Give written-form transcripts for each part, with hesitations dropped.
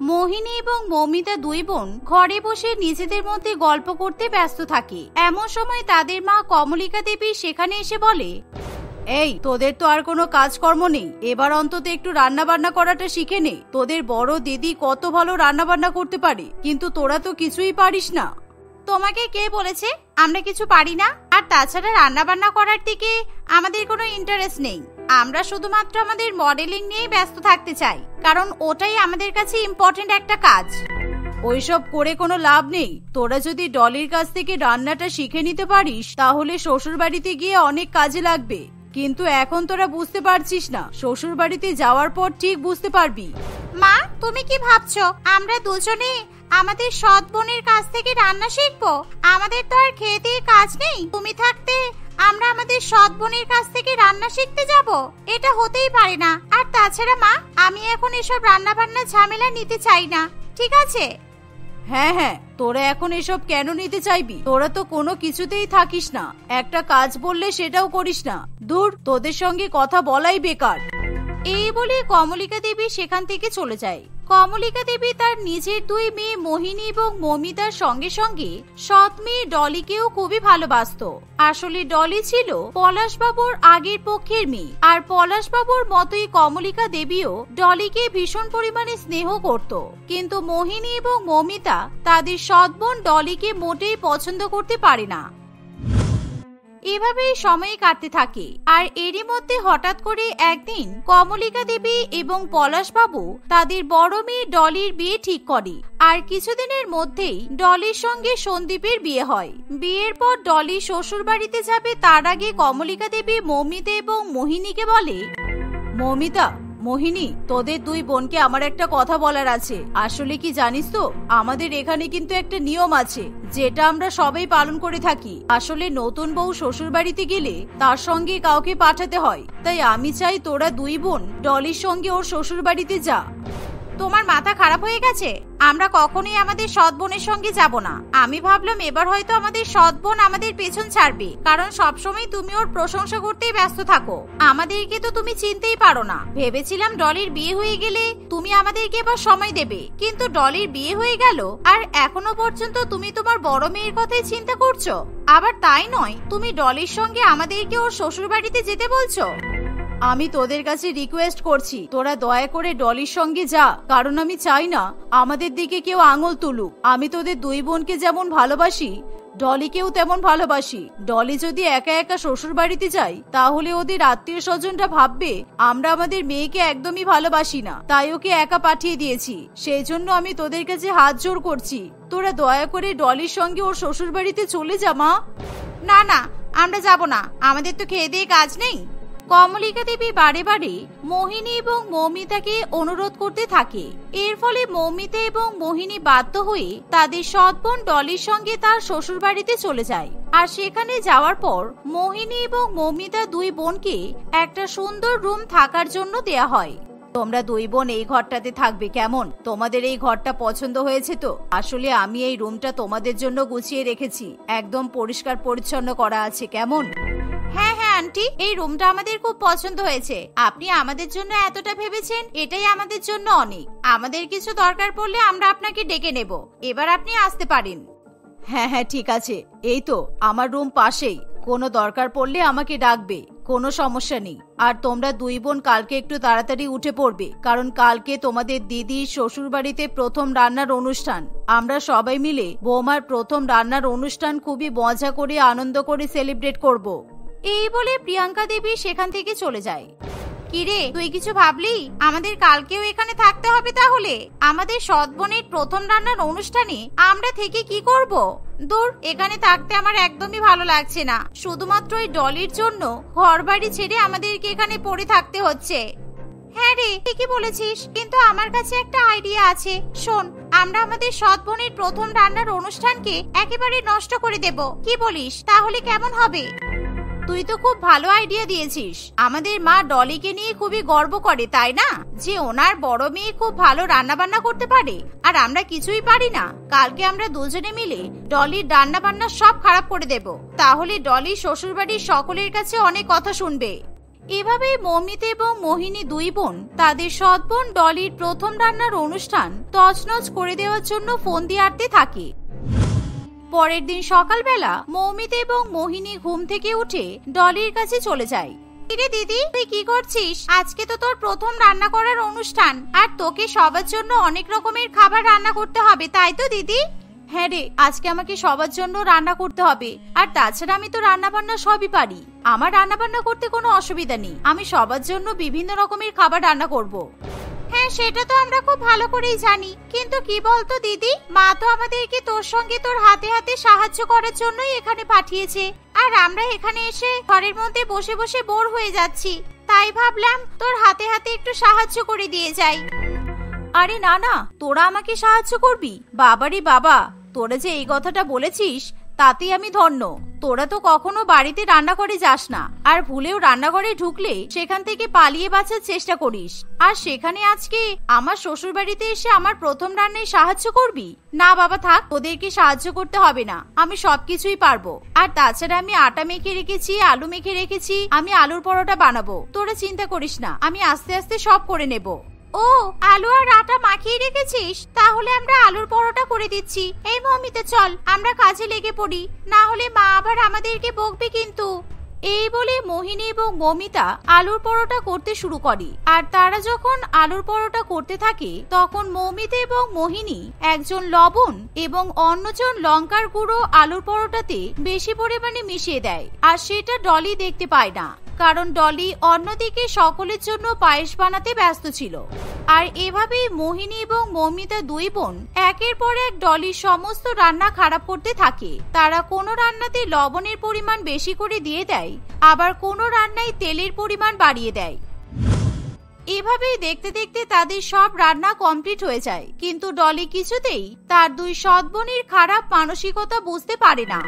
মোহিনী এবং মৌমিতা দুই বোন ঘরে বসে নিজেদের মধ্যে গল্প করতে ব্যস্ত থাকে। এমন সময় তাদের মা কমলিকা দেবী সেখানে এসে বলে, এই তোদের তো আর কোনো কাজকর্ম নেই, এবার অন্তত একটু রান্না বান্না করাটা শিখে নে। তোদের বড় দিদি কত ভালো রান্না বান্না করতে পারে, কিন্তু তোরা তো কিছুই পারিস না। তোমাকে কে বলেছে আমরা কিছু পারি না? আর তাছাড়া রান্না বান্না করার দিকে আমাদের কোনো ইন্টারেস্ট নেই। আমরা শুধুমাত্র আমাদের মডেলিং নিয়েই ব্যস্ত থাকতে চাই, কারণ ওটাই আমাদের কাছে ইম্পর্টেন্ট একটা কাজ। ওইসব করে কোনো লাভ নেই। তোরা যদি ডলির কাছ থেকে রান্নাটা শিখে নিতে পারিস তাহলে শ্বশুর বাড়িতে গিয়ে অনেক কাজে লাগবে। কিন্তু এখন তোরা বুঝতে পারছিস না, শ্বশুর বাড়িতে যাওয়ার পর ঠিক বুঝতে পারবি। মা, তুমি কি ভাবছো আমরা দুজনে আমাদের সৎ বোনের কাছ থেকে রান্না শিখবো? আমাদের তো আর খেয়ে দিয়ে কাজ নেই। তুমি থাকতে আমরা আমাদের সৎ বোনের কাছ থেকে রান্না শিখতে যাব? এটা হতেই পারে না। আর তাছাড়া মা, আমি এখন এসব রান্না বান্না ঝামেলা নিতে চাই না, ঠিক আছে? হ্যাঁ হ্যাঁ, তোরা এখন এসব কেন নিতে চাইবি? তোরা তো কোনো কিছুতেই থাকিস না, একটা কাজ বললে সেটাও করিস না। দূর, তোদের সঙ্গে কথা বলাই বেকার। এই বলে কমলিকা দেবী সেখান থেকে চলে যায়। কমলিকা দেবী তার নিজের দুই মেয়ে মোহিনী এবং মৌমিতার সঙ্গে সঙ্গে সৎ মেয়ে ডলিকেও খুবই ভালোবাসতো। আসলে ডলি ছিল পলাশবাবুর আগের পক্ষের মেয়ে, আর পলাশবাবুর মতোই কমলিকা দেবীও ডলিকে ভীষণ পরিমাণে স্নেহ করত। কিন্তু মোহিনী এবং মৌমিতা তাদের সৎ বোন ডলিকে মোটেই পছন্দ করতে পারে না। এভাবেই সময় কাটতে থাকে। আর এরই মধ্যে হঠাৎ করে একদিন কমলিকা দেবী এবং পলাশবাবু তাদের বড় মেয়ে ডলির বিয়ে ঠিক করে। আর কিছুদিনের মধ্যেই ডলির সঙ্গে সন্দীপের বিয়ে হয়। বিয়ের পর ডলি শ্বশুর বাড়িতে যাবে তার আগে কমলিকা দেবী মৌমিতা এবং মোহিনীকে বলে, মৌমিতা, মোহিনী, তোদের দুই বোনকে আমার একটা কথা বলার আছে। আসলে কি জানিস তো, আমাদের এখানে কিন্তু একটা নিয়ম আছে যেটা আমরা সবাই পালন করে থাকি। আসলে নতুন বউ শ্বশুর বাড়িতে গেলে তার সঙ্গে কাউকে পাঠাতে হয়। তাই আমি চাই তোরা দুই বোন ডলির সঙ্গে ওর শ্বশুর বাড়িতে যা। তোমার মাথা খারাপ হয়ে গেছে? আমরা কখনোই আমাদের সৎ বোনের সঙ্গে যাব না। আমি ভাবলাম এবার হয়তো আমাদের সৎ বোন আমাদের পেছন ছাড়বে, কারণ সবসময় তুমি ওর প্রশংসা করতেই ব্যস্ত থাকো। আমাদেরকে তো তুমি চিনতেই পারো না। ভেবেছিলাম ডলির বিয়ে হয়ে গেলে তুমি আমাদেরকে এবার সময় দেবে, কিন্তু ডলির বিয়ে হয়ে গেল আর এখনো পর্যন্ত তুমি তোমার বড় মেয়ের কথাই চিন্তা করছো। আবার তাই নয়, তুমি ডলির সঙ্গে আমাদেরকে ওর শ্বশুর বাড়িতে যেতে বলছো। আমি তোদের কাছে রিকোয়েস্ট করছি, তোরা দয়া করে ডলির সঙ্গে যা, কারণ আমি চাই না আমাদের দিকে কেউ আঙুল তুলুক। আমি তোদের দুই বোনকে যেমন ভালোবাসি, ডলিকেও তেমন ভালোবাসি। ডলি যদি একা একা শ্বশুর বাড়িতে যায় তাহলে ওদের আত্মীয় স্বজনরা ভাববে আমরা আমাদের মেয়েকে একদমই ভালোবাসি না, তাই ওকে একা পাঠিয়ে দিয়েছি। সেই জন্য আমি তোদের কাছে হাত জোড় করছি, তোরা দয়া করে ডলির সঙ্গে ওর শ্বশুর বাড়িতে চলে যা মা। না না, আমরা যাব না, আমাদের তো খেয়ে দিয়ে কাজ নেই। কমলিকা দেবী বারে বারে মোহিনী এবং মৌমিতাকে অনুরোধ করতে থাকে। এর ফলে মৌমিতা এবং মোহিনী বাধ্য হয়ে তাদের সৎ বোন ডলির সঙ্গে তার শ্বশুর বাড়িতে চলে যায়। আর সেখানে যাওয়ার পর মোহিনী এবং মৌমিতা দুই বোনকে একটা সুন্দর রুম থাকার জন্য দেয়া হয়। তোমরা দুই বোন এই ঘরটাতে থাকবে, কেমন? তোমাদের এই ঘরটা পছন্দ হয়েছে তো? আসলে আমি এই রুমটা তোমাদের জন্য গুছিয়ে রেখেছি, একদম পরিষ্কার পরিচ্ছন্ন করা আছে, কেমন? হ্যাঁ হ্যাঁ আন্টি, এই রুমটা আমাদের খুব পছন্দ হয়েছে। আপনি আমাদের জন্য এতটা ভেবেছেন, এটাই আমাদের জন্য অনেক। আমাদের কিছু দরকার পড়লে আমরা আপনাকে ডেকে নেব। এবার আপনি আসতে পারেন। হ্যাঁ হ্যাঁ ঠিক আছে, এই তো আমার রুম পাশেই, কোনো দরকার পড়লে আমাকে ডাকবে, কোনো সমস্যা নেই। আর তোমরা দুই বোন কালকে একটু তাড়াতাড়ি উঠে পড়বে, কারণ কালকে তোমাদের দিদি শ্বশুর বাড়িতে প্রথম রান্নার অনুষ্ঠান। আমরা সবাই মিলে বৌমার প্রথম রান্নার অনুষ্ঠান খুবই মজা করে আনন্দ করে সেলিব্রেট করব। এই বলে প্রিয়াঙ্কা দেবী সেখান থেকে চলে যায়। কিরে, তুই কিছু ভাবলি? আমাদের কালকেও এখানে থাকতে হবে তাহলে? আমাদের সৎ বোনের প্রথম রান্নার অনুষ্ঠানে আমরা থেকে কি করব? দূর, এখানে থাকতে আমার একদমই ভালো লাগছে না। শুধুমাত্র ওই ডলির জন্য ঘর বাড়ি ছেড়ে আমাদেরকে এখানে পড়ে থাকতে হচ্ছে। হ্যাঁ রে, ঠিকই বলেছিস, কিন্তু আমার কাছে একটা আইডিয়া আছে। শোন, আমরা আমাদের সৎ বোনের প্রথম রান্নার অনুষ্ঠানকে একেবারে নষ্ট করে দেব। কি বলিস? তাহলে কেমন হবে? তুই তো খুব ভালো আইডিয়া দিয়েছিস। আমাদের মা ডলিকে নিয়ে খুবই গর্ব করে, তাই না? যে ওনার বড় মেয়ে খুব ভালো রান্না বান্না করতে পারে আর আমরা কিছুই পারি না। কালকে আমরা দুজনে মিলে ডলির রান্না বান্না সব খারাপ করে দেব। তাহলে ডলি শ্বশুর বাড়ির সকলের কাছে অনেক কথা শুনবে। এভাবেই মৌমিতা এবং মোহিনী দুই বোন তাদের সৎ বোন ডলির প্রথম রান্নার অনুষ্ঠান তছনছ করে দেওয়ার জন্য ফোন দিয়ে আটতে থাকে। পরের দিন সকালবেলা মৌমিতা এবং মোহিনী ঘুম থেকে উঠে ডলির কাছে চলে যায়। কিরে দিদি, তুই কি করছিস? আজকে তো তোর প্রথম রান্না করার অনুষ্ঠান, আর তোকে সবার জন্য অনেক রকমের খাবার রান্না করতে হবে, তাই তো দিদি? হ্যাঁ রে, আজকে আমাকে সবার জন্য রান্না করতে হবে, আর তাছাড়া আমি তো রান্না বান্না সবই পারি। আমার রান্না বান্না করতে কোনো অসুবিধা নেই, আমি সবার জন্য বিভিন্ন রকমের খাবার রান্না করব। হ্যাঁ, সেটা তো আমরা খুব ভালো করেই জানি, কিন্তু কি বলতো দিদি, মা তো আমাদেরকে তোর সঙ্গে তোর হাতে হাতে সাহায্য করার জন্যই এখানে পাঠিয়েছে, আর আমরা এখানে এসে ঘরের মধ্যে বসে বসে বোর হয়ে যাচ্ছি, তাই ভাবলাম তোর হাতে হাতে একটু সাহায্য করে দিয়ে যাই। আরে না না, তোরা আমাকে সাহায্য করবি? বাবারে বাবা, তোরা যে এই কথাটা বলেছিস তাতেই আমি ধন্য। তোরা তো কখনো বাড়িতে রান্না করে যাস না, আর ভুলেও রান্নাঘরে ঢুকলে সেখান থেকে পালিয়ে বাঁচার চেষ্টা করিস, আর সেখানে আজকে আমার শ্বশুর বাড়িতে এসে আমার প্রথম রান্নায় সাহায্য করবি? না বাবা থাক, তোদেরকে সাহায্য করতে হবে না, আমি সবকিছুই পারবো। আর তাছাড়া আমি আটা মেখে রেখেছি, আলু মেখে রেখেছি, আমি আলুর পরোটা বানাবো, তোরা চিন্তা করিস না, আমি আস্তে আস্তে সব করে নেব। ও, আলু আর আটা মাখিয়ে রেখেছিস? তাহলে আমরা আলুর পরোটা করে দিচ্ছি। এই মৌমিতা, চল আমরা কাজে লেগে পড়ি, না হলে মা আবার আমাদেরকে বকবে কিন্তু। এই বলে মোহিনী এবং মৌমিতা আলুর পরোটা করতে শুরু করে। আর তারা যখন আলুর পরোটা করতে থাকে তখন মৌমিতা এবং মোহিনী একজন লবণ এবং অন্যজন লঙ্কার গুঁড়ো আলুর পরোটাতে বেশি পরিমাণে মিশিয়ে দেয়, আর সেটা ডলি দেখতে পায় না, কারণ ডলি অন্যদিকে সকলের জন্য পায়েস বানাতে ব্যস্ত ছিল। আর এভাবেই মোহিনী এবং মৌমিতা দুই বোন একের পর এক ডলির সমস্ত রান্না খারাপ করতে থাকে। তারা কোনো রান্নাতে লবণের পরিমাণ বেশি করে দিয়ে দেয়, আবার কোনো রান্নায় তেলের পরিমাণ বাড়িয়ে দেয়। এভাবেই দেখতে দেখতে তাদের সব রান্না কমপ্লিট হয়ে যায়, কিন্তু ডলি কিছুতেই তার দুই সৎ বোনের খারাপ মানসিকতা বুঝতে পারে না।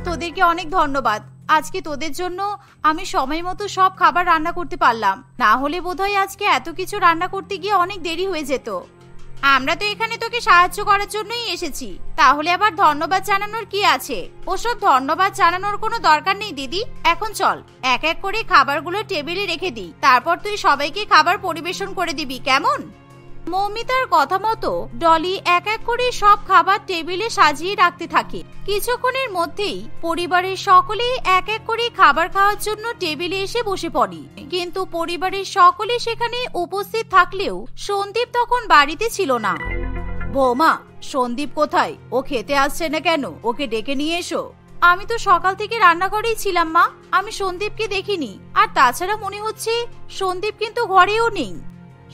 তোদেরকে অনেক ধন্যবাদ, আজকে তোদের জন্য আমি সময় মতো সব খাবার রান্না করতে পারলাম, না হলে বোধহয় আজকে এত কিছু রান্না করতে গিয়ে অনেক দেরি হয়ে যেত। আমরা তো এখানে তোকে সাহায্য করার জন্যই এসেছি, তাহলে আবার ধন্যবাদ জানানোর কি আছে? ওসব ধন্যবাদ জানানোর কোনো দরকার নেই দিদি। এখন চল এক এক করে খাবারগুলো টেবিলে রেখে দিই, তারপর তুই সবাইকে খাবার পরিবেশন করে দিবি, কেমন? মৌমিতার কথা মতো ডলি এক এক করে সব খাবার টেবিলে সাজিয়ে রাখতে থাকে। কিছুক্ষণের মধ্যেই পরিবারের সকলেই এক এক করে খাবার খাওয়ার জন্য টেবিলে এসে বসে পড়ে, কিন্তু পরিবারের সকলে সেখানে উপস্থিত থাকলেও সন্দীপ তখন বাড়িতে ছিল না। বৌমা, সন্দীপ কোথায়? ও খেতে আসছে না কেন? ওকে ডেকে নিয়ে এসো। আমি তো সকাল থেকে রান্নাঘরেই ছিলাম মা, আমি সন্দীপকে দেখিনি, আর তাছাড়া মনে হচ্ছে সন্দীপ কিন্তু ঘরেও নেই।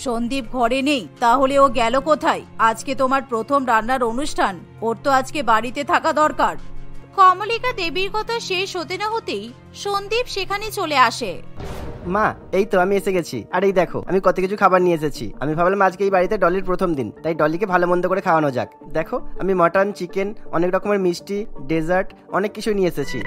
সন্দীপ ঘরে নেই? তাহলে ও গেল কোথায়? আজকে তোমার প্রথম রান্নার অনুষ্ঠান, ওর তো আজকে বাড়িতে থাকা দরকার। কমলিকা দেবীর কথা শেষ হতে না হতেই সন্দীপ সেখানে চলে আসে। মা, এই তো আমি এসে গেছি। আর এই দেখো আমি কত কিছু খাবার নিয়ে এসেছি। আমি ভাবলাম আজকে এই বাড়িতে ডলির প্রথম দিন, তাই ডলিকে ভালো মন্দ করে খাওয়ানো যাক। দেখো আমি মটন, চিকেন, অনেক রকমের মিষ্টি, ডেজার্ট, অনেক কিছু নিয়ে এসেছি।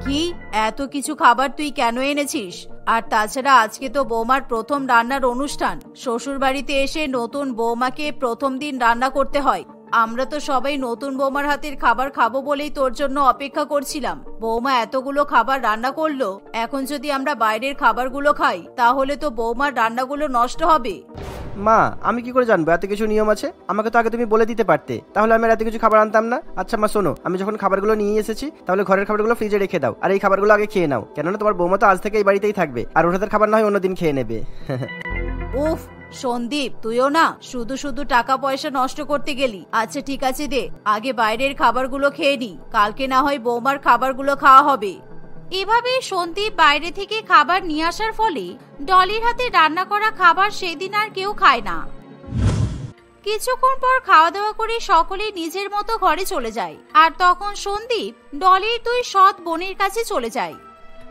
কি এত কিছু খাবার তুই কেন এনেছিস? আর তাছাড়া আজকে তো বৌমার প্রথম রান্নার অনুষ্ঠান, শ্বশুর বাড়িতে এসে নতুন বৌমাকে প্রথম দিন রান্না করতে হয়। আমরা তো সবাই নতুন বৌমার হাতের খাবার খাবো বলেই তোর জন্য অপেক্ষা করছিলাম। বৌমা এতগুলো খাবার রান্না করলো, এখন যদি আমরা বাইরের খাবারগুলো খাই তাহলে তো বৌমার রান্নাগুলো নষ্ট হবে। মা, আমি কি করে জানবো এত কিছু নিয়ম আছে? আমাকে তো আগে তুমি বলে দিতে পারতে, তাহলে আমি এত কিছু খাবার আনতাম না। আচ্ছা মা শোনো, আমি যখন খাবারগুলো নিয়ে এসেছি তাহলে ঘরের খাবারগুলো ফ্রিজে রেখে দাও, আর এই খাবারগুলো আগে খেয়ে নাও, কেননা তোমার বৌমা তো আজ থেকে এই বাড়িতেই থাকবে, আর ওর হাতের খাবার না হয় অন্যদিন খেয়ে নেবে। উফ সন্দীপ, তুইও না শুধু শুধু টাকা পয়সা নষ্ট করতে গেলি। আচ্ছা ঠিক আছে, দে আগে বাইরের খাবারগুলো খেয়ে নি, কালকে না হয় বৌমার খাবারগুলো খাওয়া হবে। এভাবে সন্দীপ বাইরে থেকে খাবার নিয়ে আসার ফলে ডলির হাতে রান্না করা খাবার সেদিন আর কেউ খায় না। কিছুক্ষণ পর খাওয়া দাওয়া করে সকলে নিজের মতো ঘরে চলে যায়, আর তখন সন্দীপ ডলির দুই সৎ বোনের কাছে চলে যায়।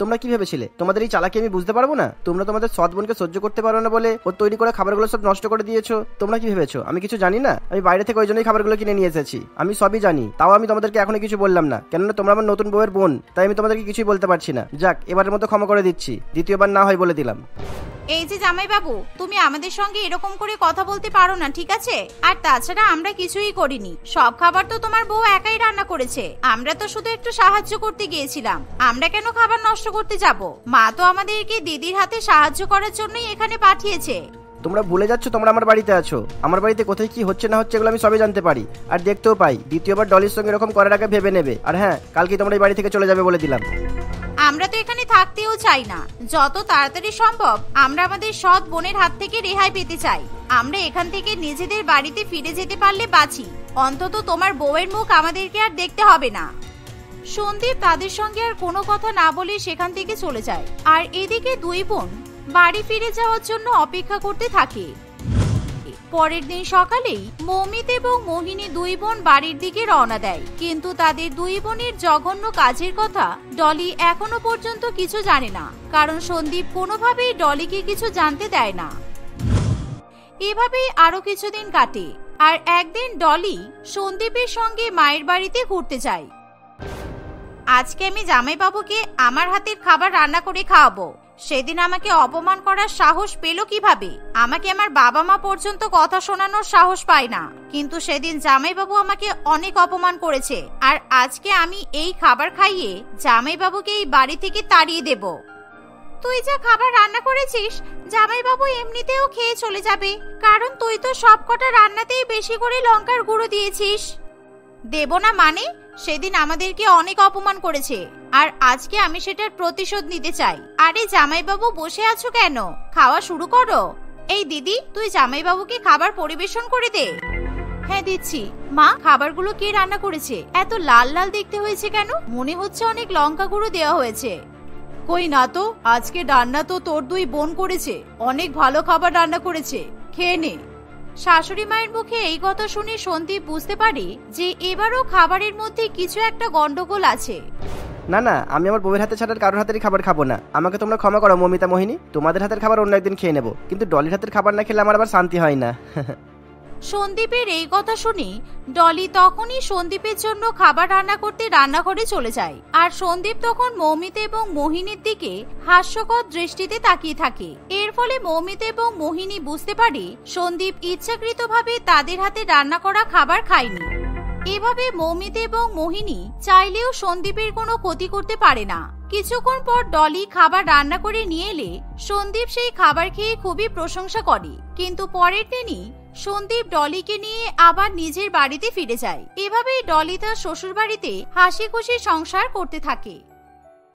তোমরা কি ভেবেছিলে তোমাদের এই চালাকি আমি বুঝতে পারবো না? তোমরা তোমাদের সৎ বোনকে সহ্য করতে পারো না বলে ওর তৈরি করা খাবারগুলো সব নষ্ট করে দিয়েছো। তোমরা কি ভেবেছো আমি কিছু জানি না? আমি বাইরে থেকে ওই জন্যই খাবারগুলো কিনে নিয়ে এসেছি, আমি সবই জানি, তাও আমি তোমাদেরকে এখনো কিছু বললাম না, কেননা তোমরা আমার নতুন বউয়ের বোন, তাই আমি তোমাদেরকে কিছুই বলতে পারছি না। যাক, এবারের মতো ক্ষমা করে দিচ্ছি, দ্বিতীয়বার না হয় বলে দিলাম। এই যে জামাইবাবু, তুমি আমাদের সঙ্গে এরকম করে কথা বলতে পারো না, ঠিক আছে? আর তাছাড়া আমরা কিছুই করিনি, সব খাবার তো তোমার বউ একাই রান্না করেছে। আমরা তো শুধু একটু সাহায্য করতে গিয়েছিলাম, আমরা কেন খাবার নষ্ট করতে যাব? মা তো আমাদেরকে দিদির হাতে সাহায্য করার জন্যই এখানে পাঠিয়েছে। তোমরা ভুলে যাচ্ছ তোমরা আমার বাড়িতে আছো। আমার বাড়িতে কোথায় কি হচ্ছে না হচ্ছে এগুলো আমি সবই জানতে পারি আর দেখতেও পাই। দ্বিতীয়বার ডলির সঙ্গে এরকম করার আগে ভেবে নেবে। আর হ্যাঁ, কালকে তোমরা এই বাড়ি থেকে চলে যাবে বলে দিলাম। আমরা তো এখানে থাকতেও চাই না, যত তাড়াতাড়ি সম্ভব আমরা আমাদের সৎ বোনের হাত থেকে রেহাই পেতে চাই। আমরা এখান থেকে নিজেদের বাড়িতে ফিরে যেতে পারলে বাঁচি, অন্তত তোমার বউয়ের মুখ আমাদেরকে আর দেখতে হবে না। সন্দীপ তাদের সঙ্গে আর কোনো কথা না বলে সেখান থেকে চলে যায়। আর এদিকে দুই বোন বাড়ি ফিরে যাওয়ার জন্য অপেক্ষা করতে থাকে। পরের দিন সকালেই মৌমিত এবং মোহিনী দুই বোন বাড়ির দিকে রওনা দেয়, কিন্তু তাদের দুই বোনের জঘন্য কাজের কথা ডলি এখনো পর্যন্ত কিছু জানে না, কারণ সন্দীপ কোনোভাবেই ডলিকে কিছু জানতে দেয় না। এভাবেই আরো কিছুদিন কাটে। আর একদিন ডলি সন্দীপের সঙ্গে মায়ের বাড়িতে ঘুরতে যায়। আজকে আমি জামাইবাবুকে আমার হাতের খাবার রান্না করে খাওয়াবো। সেদিন আমাকে অপমান করার সাহস পেল কিভাবে? আমাকে আমার বাবা মা পর্যন্ত কথা শোনানোর সাহস পায় না, কিন্তু সেদিন জামাইবাবু আমাকে অনেক অপমান করেছে। আর আজকে আমি এই খাবার খাইয়ে জামাইবাবুকে এই বাড়ি থেকে তাড়িয়ে দেব। তুই যা খাবার রান্না করেছিস জামাইবাবু এমনিতেও খেয়ে চলে যাবে, কারণ তুই তো সব কটা রান্নাতেই বেশি করে লঙ্কার গুঁড়ো দিয়েছিস। দেব না মানে? সেদিন আমাদেরকে অনেক অপমান করেছে, আর আজকে আমি সেটার প্রতিশোধ নিতে চাই। আরে জামাইবাবু বসে আছো কেন? খাওয়া শুরু করো। এই দিদি, তুই জামাইবাবুকে খাবার পরিবেশন করে দে। হ্যাঁ দিচ্ছি। মা, খাবারগুলো কে রান্না করেছে? এত লাল লাল দেখতে হয়েছে কেন? মনে হচ্ছে অনেক লঙ্কা গুঁড়ো দেওয়া হয়েছে। কই না তো, আজকে রান্না তো তোর দুই বোন করেছে, অনেক ভালো খাবার রান্না করেছে, খেয়ে নে। শাশুড়ি মায়ের মুখে এই কথা শুনে সন্দীপ বুঝতে পারে যে এবারও খাবারের মধ্যে কিছু একটা গন্ডগোল আছে। না না, আমি আমার বউয়ের হাতে ছাড়ার কারোর হাতেরই খাবার খাবো না। আমাকে তোমরা ক্ষমা করো মমিতা, মোহিনী। তোমাদের হাতের খাবার অন্য একদিন খেয়ে নেবো, কিন্তু ডলির হাতের খাবার না খেলে আমার আবার শান্তি হয় না। সন্দীপের এই কথা শুনে ডলি তখনই সন্দীপের জন্য খাবার রান্না করতে রান্নাঘরে চলে যায়। আর সন্দীপ তখন মৌমিতা এবং মোহিনীর দিকে হাস্যকর দৃষ্টিতে তাকিয়ে থাকে। এর ফলে মৌমিতা এবং মোহিনী বুঝতে পারে সন্দীপ ইচ্ছাকৃতভাবে তাদের হাতে রান্না করা খাবার খায়নি। এভাবে মৌমিতা এবং মোহিনী চাইলেও সন্দীপের কোনো ক্ষতি করতে পারে না। কিছুক্ষণ পর ডলি খাবার রান্না করে নিয়ে এলে সন্দীপ সেই খাবার খেয়ে খুবই প্রশংসা করে, কিন্তু পরের দিনই সন্দীপ ডলিকে নিয়ে আবার নিজের বাড়িতে ফিরে যায়। এভাবেই ডলি তার শ্বশুর বাড়িতে হাসি খুশি সংসার করতে থাকে।